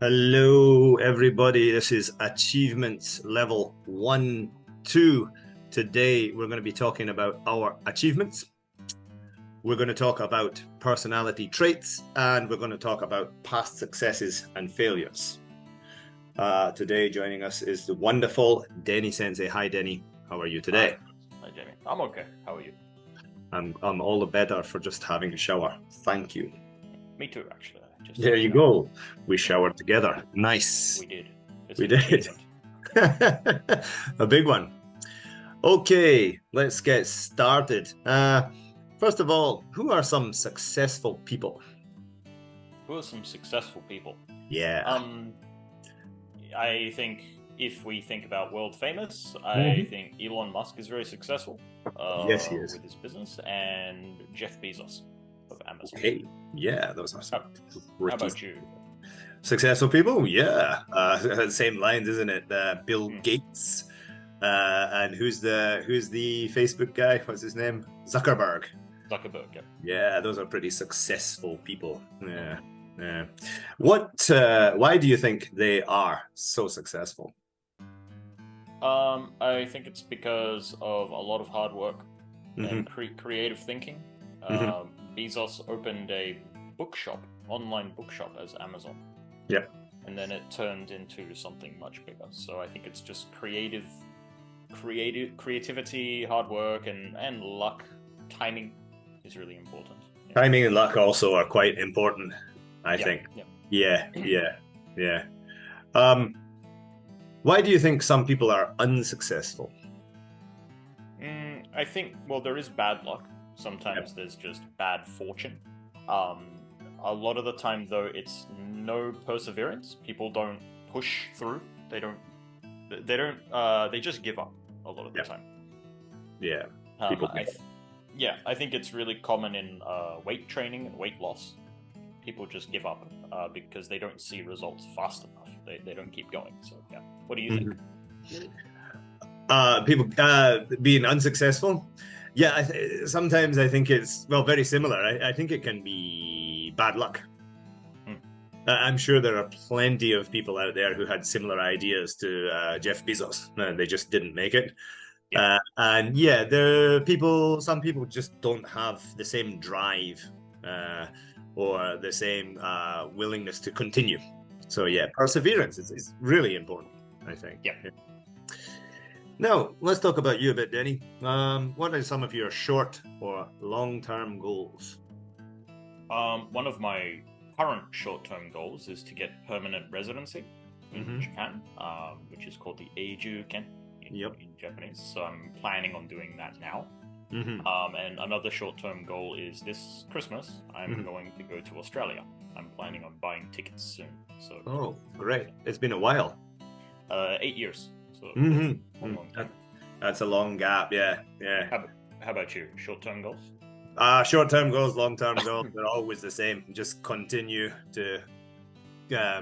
Hello, everybody. This is Achievements Level 1, 2. Today, we're going to be talking about our achievements. We're going to talk about personality traits, and we're going to talk about past successes and failures. Today, joining us is the wonderful Denny Sensei. Hi, Denny. How are you today? Hi, Jamie. I'm okay. How are you? I'm all the better for just having a shower. Thank you. Me too, actually. There you go. We showered together. Nice. We did. We did. A big one. Okay, let's get started. First of all, who are some successful people? Who are some successful people? Yeah. I think if we think about world famous, I think Elon Musk is very successful. Yes, he is. With his business, and Jeff Bezos of Amazon. Okay. Yeah, those are some How about you? Successful people? Yeah. Same lines, isn't it? Bill Gates. And who's the Facebook guy? What's his name? Zuckerberg. Zuckerberg, yeah. Yeah, those are pretty successful people. Yeah. Yeah. Why do you think they are so successful? I think it's because of a lot of hard work and creative thinking. Bezos opened a bookshop, online bookshop as Amazon. Yep. And then it turned into something much bigger. So I think it's just creativity, hard work, and luck. Timing is really important. Yeah. Timing and luck also are quite important, I think. Yeah. Yeah. Why do you think some people are unsuccessful? I think, well, there is bad luck. Sometimes there's just bad fortune. A lot of the time, though, it's no perseverance. People don't push through. They just give up a lot of the time. Yeah. I think it's really common in weight training and weight loss. People just give up because they don't see results fast enough. They don't keep going. So, yeah. What do you think? People being unsuccessful? Yeah, sometimes I think it's, very similar. I think it can be bad luck. I'm sure there are plenty of people out there who had similar ideas to Jeff Bezos. They just didn't make it. Yeah. Some people just don't have the same drive or the same willingness to continue. So yeah, perseverance is really important, I think. Yeah. Now, let's talk about you a bit, Denny. What are some of your short or long-term goals? One of my current short-term goals is to get permanent residency in Japan, which is called the Eiju-ken in Japanese. So I'm planning on doing that now. And another short-term goal is this Christmas, I'm going to go to Australia. I'm planning on buying tickets soon. So. Oh, great. It's been a while. 8 years. So long time. That's a long gap, yeah. How about you? Short-term goals? Short-term goals, long-term goals, they're always the same. Just continue to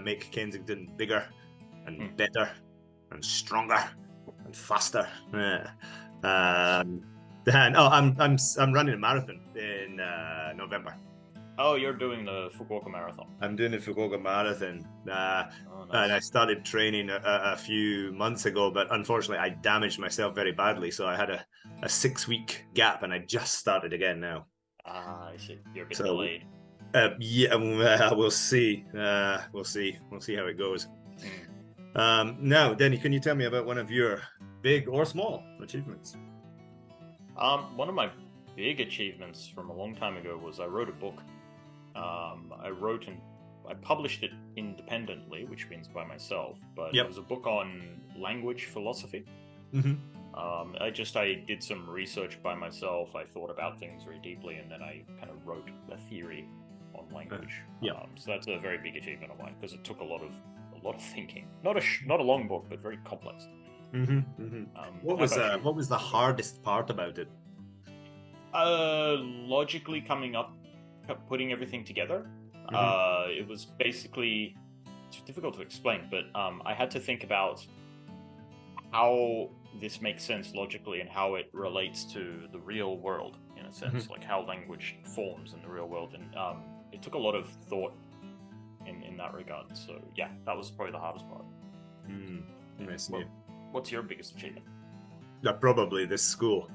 make Kensington bigger and better and stronger and faster. I'm running a marathon in November. Oh, you're doing the Fukuoka Marathon. I'm doing the Fukuoka Marathon. Nice. And I started training a few months ago, but unfortunately I damaged myself very badly. So I had a 6-week gap and I just started again now. I see. You're a bit delayed. We'll see. We'll see how it goes. Now, Denny, can you tell me about one of your big or small achievements? One of my big achievements from a long time ago was I wrote a book. I published it independently, which means by myself, but it was a book on language philosophy. I did some research by myself. I thought about things very deeply, and then I kind of wrote a theory on language. So that's a very big achievement of mine because it took a lot of thinking. Not a long book, but very complex. What was the hardest part about it? Logically coming up, putting everything together. It was basically, it's difficult to explain, but I had to think about how this makes sense logically and how it relates to the real world in a sense, like how language forms in the real world. And it took a lot of thought in that regard. So yeah, that was probably the hardest part. What's your biggest achievement? Probably this school.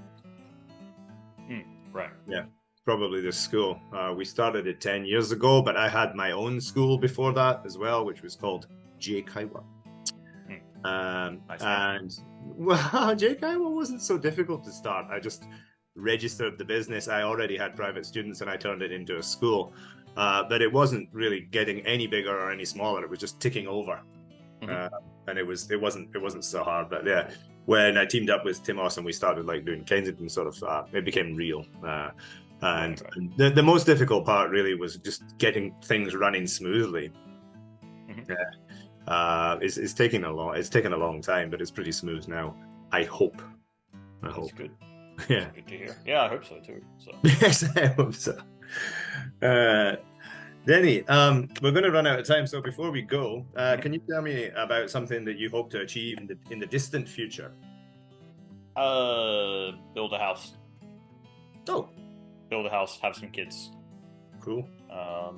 Right. Yeah, probably this school. We started it 10 years ago, but I had my own school before that as well, which was called J-Kaiwa. And well, J-Kaiwa wasn't so difficult to start. I just registered the business. I already had private students and I turned it into a school. But it wasn't really getting any bigger or any smaller. It was just ticking over. And it wasn't so hard. But yeah, when I teamed up with Timos and we started like doing Kensington sort of, it became real. And the most difficult part really was just getting things running smoothly. It's taken a long time, but it's pretty smooth now. I hope. That's good. Yeah. Good to hear. Yeah, I hope so too. So. Yes, I hope so. Denny, we're going to run out of time. So before we go, can you tell me about something that you hope to achieve in the distant future? Build a house. Oh. Build a house, have some kids. Cool.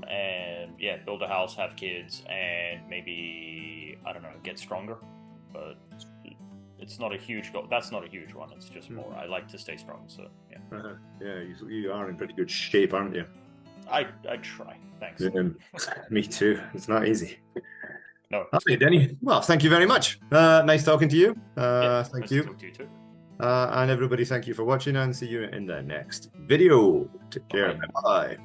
And yeah, build a house, have kids, and maybe, I don't know, get stronger. But it's not a huge goal. That's not a huge one. It's just more. I like to stay strong. So yeah. Yeah, you are in pretty good shape, aren't you? I try. Thanks. Me too. It's not easy. No. Okay, Denny. Well, thank you very much. Nice talking to you. Thank nice you. To talk to you too. And everybody, thank you for watching and see you in the next video. Take care. Bye.